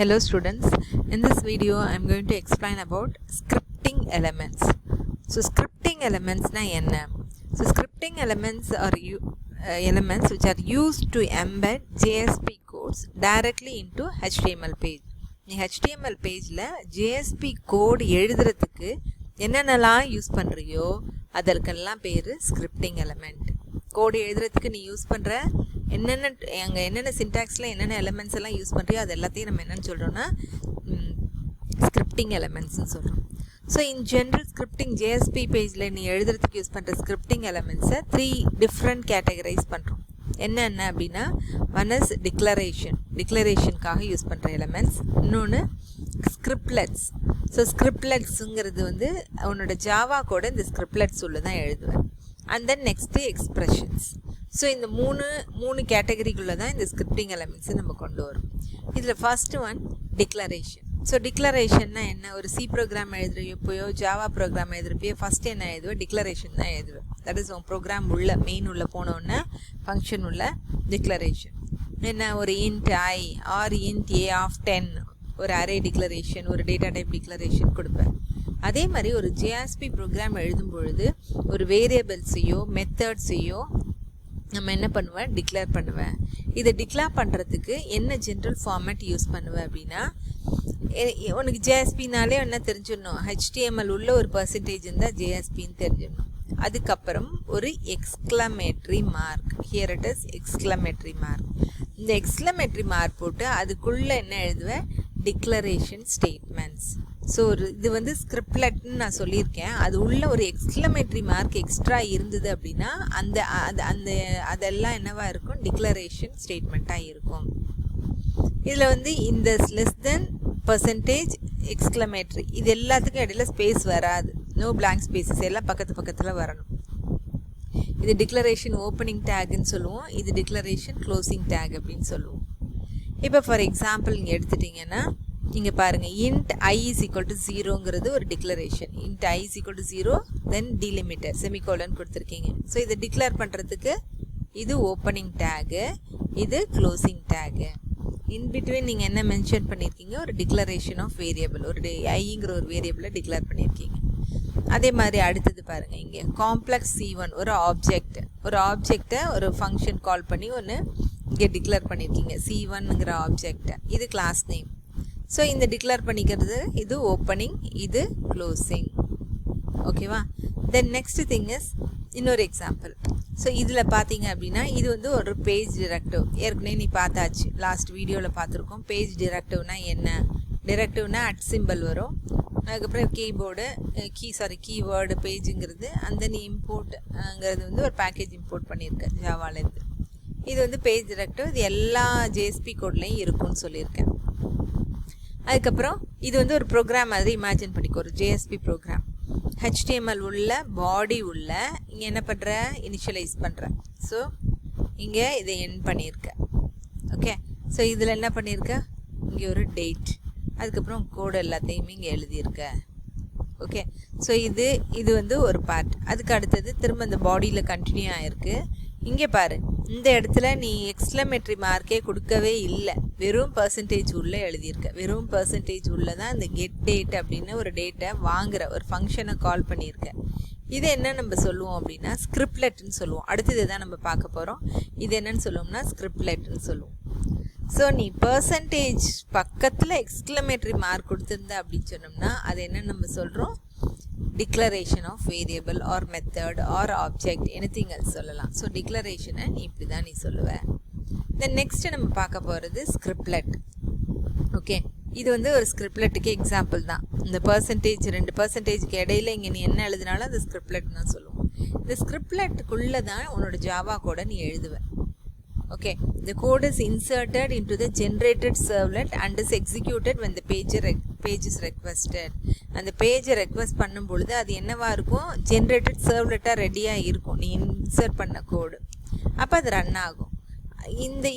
Hello students, in this video I am going to explain about scripting elements. So scripting elements na enna? So scripting elements are elements which are used to embed JSP codes directly into HTML page. நீ HTML பேஜில் JSP code எழுதுறதுக்கு என்னென்னலாம் use பண்ணுறியோ அதற்கெல்லாம் பேர் scripting element. கோடு எழுதுறதுக்கு நீ use பண்ணுற என்னென்ன சின்டாக்ஸில் என்னென்ன எலமெண்ட்ஸ் எல்லாம் யூஸ் பண்ணுறியோ அது எல்லாத்தையும் நம்ம என்னென்னு சொல்கிறோன்னா ஸ்கிரிப்டிங் எலமெண்ட்ஸ்னு சொல்கிறோம். So in general scripting JSP பேஜில் நீ எழுதுறதுக்கு யூஸ் பண்ணுற ஸ்கிரிப்டிங் எலமெண்ட்ஸை 3 டிஃப்ரெண்ட் கேட்டகரைஸ் பண்ணுறோம். என்னென்ன அப்படின்னா, ஒன் இஸ் டிக்ளரேஷனுக்காக யூஸ் பண்ணுற எலமெண்ட்ஸ், இன்னொன்று ஸ்கிரிப்ட்லெட்ஸ். ஸோ ஸ்கிரிப்ட்லெட்ஸுங்கிறது வந்து உன்னோட ஜாவா கூட இந்த ஸ்கிரிப்ட்லெட்ஸ் உள்ள தான் எழுதுவேன். And then next expressions. So இந்த மூணு கேட்டகரிக்குள்ளே தான் இந்த ஸ்கிரிப்டிங் எலமெண்ட்ஸை நம்ம கொண்டு வரோம். இதில் ஃபர்ஸ்ட் ஒன் டிக்ளரேஷன். ஸோ டிக்ளரேஷன்னா என்ன? ஒரு சி ப்ரோக்ராம் எழுதுறப்போயோ ஜாவா ப்ரோக்ராம் எழுதுறப்போ ஃபஸ்ட்டு என்ன எழுதுவேன்? டிக்ளரேஷன் தான் எழுதுவேன். தட் இஸ் உன் ப்ரோக்ராம் உள்ள மெயின் உள்ள போனோன்னே ஃபங்க்ஷன் உள்ள டிக்ளரேஷன் என்ன? ஒரு int I or int A of 10 ஒரு அரே டிக்ளரேஷன், ஒரு டேட்டா டைப் டிக்ளரேஷன் கொடுப்பேன். அதே மாதிரி ஒரு JSP ப்ரோக்ராம் எழுதும் பொழுது ஒரு வேரியபிள்ஸையோ மெத்தட்ஸையோ நம்ம என்ன பண்ணுவேன்? டிக்ளேர் பண்ணுவேன். இதை டிக்ளேர் பண்ணுறதுக்கு என்ன ஜென்ரல் ஃபார்மேட் யூஸ் பண்ணுவேன் அப்படின்னா, உனக்கு JSPனாலே என்ன தெரிஞ்சிடணும்? HTML உள்ள ஒரு பர்சன்டேஜ் இருந்தால் JSPன்னு தெரிஞ்சிடணும். அதுக்கப்புறம் ஒரு exclamatory mark, here it is exclamatory mark. இந்த எக்ஸ்க்ளமேட்ரி மார்க் போட்டு அதுக்குள்ளே என்ன எழுதுவேன்? Declaration statements. ஸோ இது வந்து ஸ்கிரிப்ட்லெட்னு நான் சொல்லியிருக்கேன். அது உள்ள ஒரு எக்ஸ்க்ளமேட்ரி மார்க் எக்ஸ்ட்ரா இருந்தது அப்படின்னா அதெல்லாம் என்னவா இருக்கும்? டிக்ளரேஷன் ஸ்டேட்மெண்ட்டாக இருக்கும். இதில் வந்து இந்த லெஸ் தென் பர்சன்டேஜ் எக்ஸ்க்ளமேட்ரி இது எல்லாத்துக்கும் இடையில ஸ்பேஸ் வராது. நோ பிளாங்க் ஸ்பேசஸ், எல்லாம் பக்கத்தில் வரணும். இது டிக்ளரேஷன் ஓப்பனிங் டேக்னு சொல்லுவோம், இது டிக்ளரேஷன் க்ளோசிங் டேக் அப்படின்னு சொல்லுவோம். இப்போ ஃபார் எக்ஸாம்பிள் இங்கே எடுத்துட்டிங்கன்னா இங்கே பாருங்கள், int I is equal to 0ங்கிறது ஒரு declaration. Int I is equal to 0 then delimiter semicolon கொடுத்துருக்கீங்க. ஸோ இதை டிக்ளேர் பண்ணுறதுக்கு இது ஓப்பனிங் டேகு, இது க்ளோசிங் டேகு. இன்பிட்வீன் நீங்கள் என்ன மென்ஷன் பண்ணியிருக்கீங்க? ஒரு டிக்ளரேஷன் ஆஃப் வேரியபிள், ஒரு ஐங்கிற ஒரு வேரியபிளை டிக்ளேர் பண்ணியிருக்கீங்க. அதே மாதிரி அடுத்தது பாருங்கள், இங்கே காம்ப்ளெக்ஸ் C1 ஒரு ஆப்ஜெக்டை ஒரு ஃபங்க்ஷன் கால் பண்ணி ஒன்று இங்கே டிக்ளேர் பண்ணியிருக்கீங்க. C1ங்கிற ஆப்ஜெக்டை, இது கிளாஸ் நேம். ஸோ இந்த டிக்ளேர் பண்ணிக்கிறது இது ஓப்பனிங், இது க்ளோசிங். ஓகேவா? தென் நெக்ஸ்ட் திங் இஸ் இன்னொரு எக்ஸாம்பிள். ஸோ இதில் பார்த்தீங்க அப்படின்னா இது வந்து ஒரு பேஜ் டிரெக்டிவ். ஏற்கனவே நீ பார்த்தாச்சு, லாஸ்ட் வீடியோவில் பார்த்துருக்கோம். பேஜ் டிரெக்டிவ்னா என்ன? டிரெக்டிவ்னா அட் சிம்பிள் வரும், அதுக்கப்புறம் கீவேர்டு பேஜுங்கிறது, அந்த நீ இம்போர்ட்ங்கிறது வந்து ஒரு பேக்கேஜ் இம்போர்ட் பண்ணியிருக்கேன் ஜாவாலேருந்து. இது வந்து பேஜ் டிரெக்டிவ். இது எல்லா JSP கோட்லேயும் இருக்கும்னு சொல்லியிருக்கேன். அதுக்கப்புறம் இது வந்து ஒரு ப்ரோக்ராம் மாதிரி இமேஜின் பண்ணிக்கோ, ஒரு JSP ப்ரோக்ராம். HTML உள்ள பாடி உள்ள இங்கே என்ன பண்ணுற? இனிஷியலைஸ் பண்ணுற. ஸோ இங்கே இதை என் பண்ணியிருக்க. ஓகே, ஸோ இதில் என்ன பண்ணியிருக்க? இங்கே ஒரு டேட், அதுக்கப்புறம் கோடு எல்லாத்தையுமே இங்கே எழுதியிருக்க. ஓகே, ஸோ இது வந்து ஒரு பார்ட். அதுக்கு அடுத்தது திரும்ப இந்த பாடியில் கண்டினியூ ஆகிருக்கு. இங்கே பாரு, இந்த இடத்துல நீ எக்ஸ்க்ளமேட்ரி மார்க்கே கொடுக்கவே இல்லை, வெறும் பர்சன்டேஜ் உள்ளே எழுதியிருக்க. வெறும் பர்சன்டேஜ் உள்ளே தான் இந்த கெட் டேட் அப்படின்னு ஒரு டேட்டை வாங்குகிற ஒரு ஃபங்க்ஷனை கால் பண்ணியிருக்க. இது என்ன நம்ம சொல்லுவோம் அப்படின்னா ஸ்கிரிப்ட்லெட்னு சொல்லுவோம். அடுத்தது தான் நம்ம பார்க்க போகிறோம். இது என்னன்னு சொல்லுவோம்னா ஸ்கிரிப்ட்லெட்னு சொல்லுவோம். ஸோ நீ பர்சன்டேஜ் பக்கத்தில் எக்ஸ்க்ளமேட்ரி மார்க் கொடுத்துருந்த அப்படின்னு சொன்னோம்னா அது என்னன்னு நம்ம சொல்கிறோம்? Declaration of variable or method or object, anything else சொல்லலாம். ஸோ டிக்ளரேஷனை நீ இப்படி தான் நீ சொல்லுவேன். தென் நெக்ஸ்ட் நம்ம பார்க்க போகிறது ஸ்கிரிப்ட்லெட். ஓகே, இது வந்து ஒரு ஸ்கிரிப்ட்லெட்டுக்கு எக்ஸாம்பிள் தான். இந்த பர்சன்டேஜ் 2 பர்சன்டேஜுக்கு இடையில இங்கே நீ என்ன எழுதினாலும் அது ஸ்கிரிப்ட்லெட் தான் சொல்லுவோம். இந்த ஸ்கிரிப்ட்லெட்டுக்குள்ளே தான் உன்னோட ஜாவா கூட நீ எழுதுவேன். Okay, the code is inserted into the generated servlet and is executed when the page is requested. அந்த பேஜ் ரெக்வெஸ்ட் பண்ணும் பொழுது அது என்னவா இருக்கும்? ஜென்ரேட்டட் சர்வ்லெட்டாக ரெடியாக இருக்கும் நீ இன்சர்ட் பண்ண கோடு. அப்போ அது ரன் ஆகும்.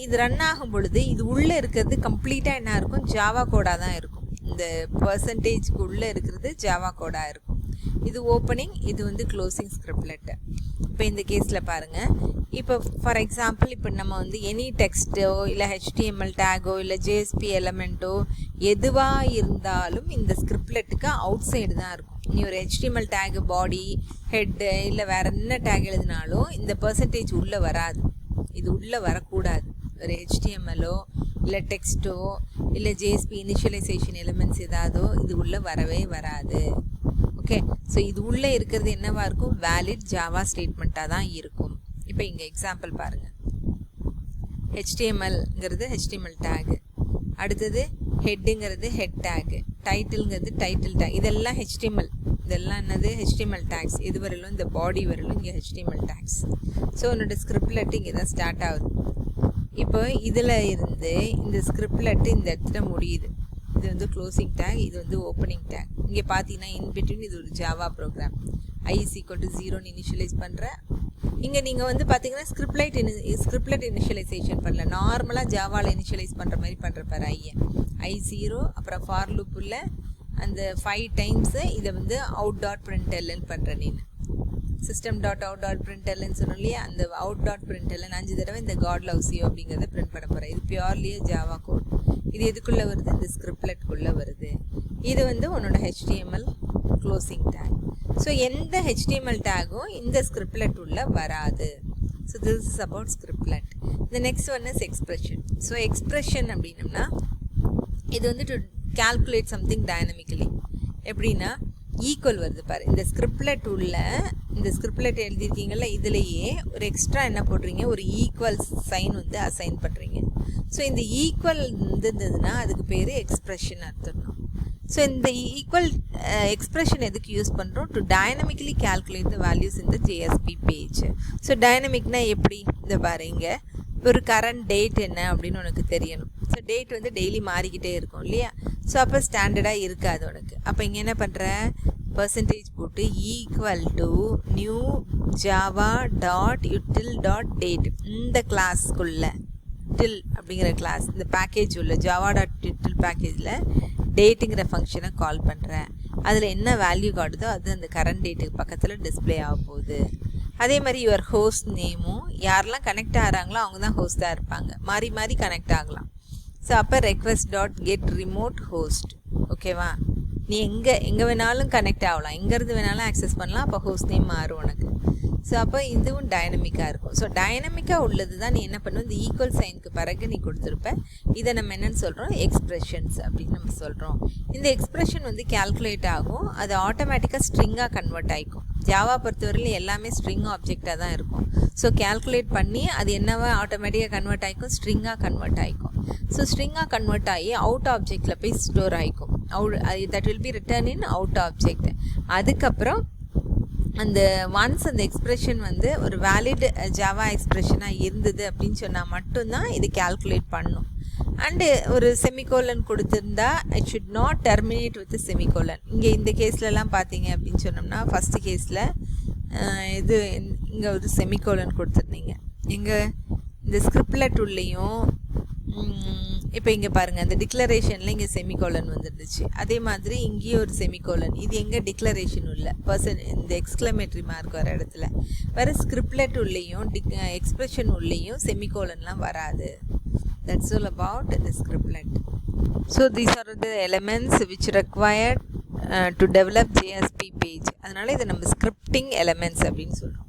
இது ரன் ஆகும் பொழுது இது உள்ளே இருக்கிறது கம்ப்ளீட்டாக என்ன இருக்கும்? ஜாவா கோடாக தான் இருக்கும். இந்த பர்சன்டேஜ்க்கு உள்ளே இருக்கிறது ஜாவா கோடாக இருக்கும். இது ஓப்பனிங், இது வந்து க்ளோசிங் ஸ்கிரிப்ட்லெட். இப்போ இந்த கேஸில் பாருங்கள், இப்போ ஃபார் எக்ஸாம்பிள் இப்போ நம்ம வந்து எனி டெக்ஸ்ட்டோ இல்லை HTML டேகோ இல்லை JSP எலமெண்ட்டோ எதுவாக இருந்தாலும் இந்த ஸ்கிரிப்ட்லெட்டுக்கு அவுட் சைடு தான் இருக்கும். நீ ஒரு HTML டேகு பாடி ஹெட்டு இல்லை வேறு என்ன டேக் எழுதினாலும் இந்த பர்சன்டேஜ் உள்ளே வராது, இது உள்ளே வரக்கூடாது. ஒரு HTMLஓ இல்லை டெக்ஸ்ட்டோ இல்லை JSP இனிஷியலைசேஷன் எலிமெண்ட்ஸ் ஏதாவதோ இது உள்ளே வரவே வராது. ஓகே, ஸோ இது உள்ளே இருக்கிறது என்னவாக இருக்கும், வேலிட் ஜாவா ஸ்டேட்மெண்ட்டாக தான் இருக்கும். இப்போ இங்கே எக்ஸாம்பிள் பாருங்கள். HTMLங்கிறது HTML டேகு, அடுத்தது ஹெட்டுங்கிறது ஹெட் டேகு, டைட்டில்ங்கிறது டைட்டில் டேக், இதெல்லாம் HTML, இதெல்லாம் என்னது HTML டேக்ஸ். இது வரலும் இந்த பாடி வரலும் இங்கே HTML டேக்ஸ். ஸோ என்னோடய ஸ்கிரிப்ட்லெட் இங்கே தான் ஸ்டார்ட் ஆகுது. இப்போ இதில் இருந்து இந்த ஸ்கிரிப்ட்லெட்டு இந்த இடத்துல முடியுது. இது வந்து க்ளோசிங் டேக், இது வந்து ஓப்பனிங் டேக். இங்கே பார்த்தீங்கன்னா இன்பிட்வீன் இது ஒரு Java program. I is equal to 0ன்னு இனிஷியலைஸ் பண்ணுறேன். இங்கே நீங்கள் வந்து பார்த்தீங்கன்னா ஸ்கிரிப்ட்லெட் இனிஷியலைசேஷன் பண்ணல, நார்மலாக ஜாவாவில் இனிஷியலைஸ் பண்ணுற மாதிரி பண்ணுறப்பாரு. I0 அப்புறம் ஃபார் லூப்புள்ள அந்த 5 டைம்ஸு இதை வந்து out.println பண்ணுறேன். நீ system.out.println சொன்னோம் இல்லையா, அந்த out.println 5 தடவை இந்த God loves you அப்படிங்கிறத பிரிண்ட் பண்ண போகிறேன். இது பியூர்லியே ஜாவா கோட். இது எதுக்குள்ளே வருது, இந்த ஸ்கிரிப்ட்லெட்குள்ளே வருது. இது வந்து உன்னோட HTML க்ளோசிங் டேக். ஸோ எந்த HTML டேகும் இந்த ஸ்கிரிப்ட்லெட் உள்ள வராது. So this is about scriptlet. இந்த next one is expression. So expression அப்படின்னம்னா இது வந்து டு calculate something dynamically. எப்படின்னா ஈக்குவல் வருது பாரு, இந்த ஸ்கிரிப்ட்லெட் உள்ள இந்த ஸ்கிரிப்ட்லெட் எழுதியிருக்கீங்கல்ல, இதுலேயே ஒரு எக்ஸ்ட்ரா என்ன போடுறீங்க, ஒரு ஈக்குவல் சைன் வந்து அசைன் பண்ணுறீங்க. ஸோ இந்த ஈக்குவல் இருந்ததுன்னா அதுக்கு பேர் எக்ஸ்பிரஷன் அர்த்தம். ஸோ இந்த ஈக்குவல் எக்ஸ்பிரஷன் எதுக்கு யூஸ் பண்ணுறோம், to dynamically calculate the values in the JSP page. So டைனமிக்னா எப்படி, இந்த பாருங்க, ஒரு கரண்ட் டேட் என்ன அப்படின்னு உனக்கு தெரியணும். ஸோ டேட் வந்து டெய்லி மாறிக்கிட்டே இருக்கும் இல்லையா, ஸோ அப்போ ஸ்டாண்டர்டாக இருக்காது உனக்கு. அப்போ இங்கே என்ன பண்ணுற, பர்சன்டேஜ் போட்டு equal to new Java dot யூட்டில் dot date, இந்த கிளாஸ்க்குள்ள டில் அப்படிங்கிற கிளாஸ், இந்த பேக்கேஜ் உள்ள ஜாவா டாட் யூட்டில் பேக்கேஜில் டேட்டுங்கிற ஃபங்க்ஷனை கால் பண்ணுறேன். அதில் என்ன வேல்யூ காட்டுதோ அது அந்த கரண்ட் டேட்டுக்கு பக்கத்தில் டிஸ்பிளே ஆக போகுது. அதே மாதிரி யுவர் ஹோஸ்ட் நேமும் யாரெல்லாம் கனெக்ட் ஆகிறாங்களோ அவங்க தான் ஹோஸ்ட்டாக இருப்பாங்க, மாறி மாறி கனெக்ட் ஆகலாம். ஸோ அப்போ request dot get remote host. ஓகேவா, நீ எங்கே வேணாலும் கனெக்ட் ஆகலாம், எங்கேருந்து வேணாலும் ஆக்சஸ் பண்ணலாம். அப்போ ஹோஸ்ட் நேம் மாறும் உனக்கு. ஸோ அப்போ இதுவும் டைனமிக்காக இருக்கும். ஸோ டைனமிக்காக உள்ளது தான் நீ என்ன பண்ணுவோம், இந்த ஈக்குவல் சைனுக்கு பிறகு நீ கொடுத்துருப்ப. இதை நம்ம என்னென்னு சொல்கிறோம், எக்ஸ்பிரஷன்ஸ் அப்படின்னு நம்ம சொல்கிறோம். இந்த எக்ஸ்பிரஷன் வந்து கேல்குலேட் ஆகும், அது ஆட்டோமேட்டிக்காக ஸ்ட்ரிங்காக கன்வெர்ட் ஆகிக்கும். ஜாவா பொறுத்தவரையிலும் எல்லாமே ஸ்ட்ரிங் ஆப்ஜெக்டாக தான் இருக்கும். ஸோ கேல்குலேட் பண்ணி அது என்னவா ஆட்டோமேட்டிக்காக கன்வெர்ட் ஆகிக்கும், ஸ்ட்ரிங்காக கன்வெர்ட் ஆகிக்கும். ஸோ ஸ்ட்ரிங்காக கன்வெர்ட் ஆகி அவுட் ஆப்ஜெக்டில் போய் ஸ்டோர் ஆகிக்கும். That will be return in out object. அதுக்கப்புறம் அந்த ஒன்ஸ் அந்த எக்ஸ்பிரஷன் வந்து ஒரு வேலிட் ஜாவா எக்ஸ்பிரஷனாக இருந்தது அப்படின்னு சொன்னால் மட்டும்தான் இது கேல்குலேட் பண்ணும். அண்டு ஒரு செமிகோலன் கொடுத்துருந்தா it should not terminate with semicolon. இங்கே இந்த கேஸ்லலாம் பார்த்தீங்க அப்படின்னு சொன்னோம்னா, ஃபஸ்ட்டு கேஸில் இது இங்கே ஒரு செமிகோலன் கொடுத்துருந்தீங்க. இங்கே இந்த ஸ்கிரிப்ட்லெட் உள்ளேயும் இப்போ இங்கே பாருங்கள், அந்த டிக்ளரேஷனில் இங்கே செமிகோலன் வந்துருந்துச்சு. அதே மாதிரி இங்கேயும் ஒரு செமிகோலன். இது எங்கே டிக்ளரேஷன் உள்ள இந்த எக்ஸ்க்ளமேட்ரி மார்க் வர இடத்துல. வேறு ஸ்கிரிப்ட்லெட் உள்ளேயும் எக்ஸ்பிரஷன் உள்ளேயும் செமிகோலன்லாம் வராது. That's all about the scriptlet. So these are the elements which required to develop JSP page. அதனால இதை நம்ம scripting elements அப்படின்னு சொல்கிறோம்.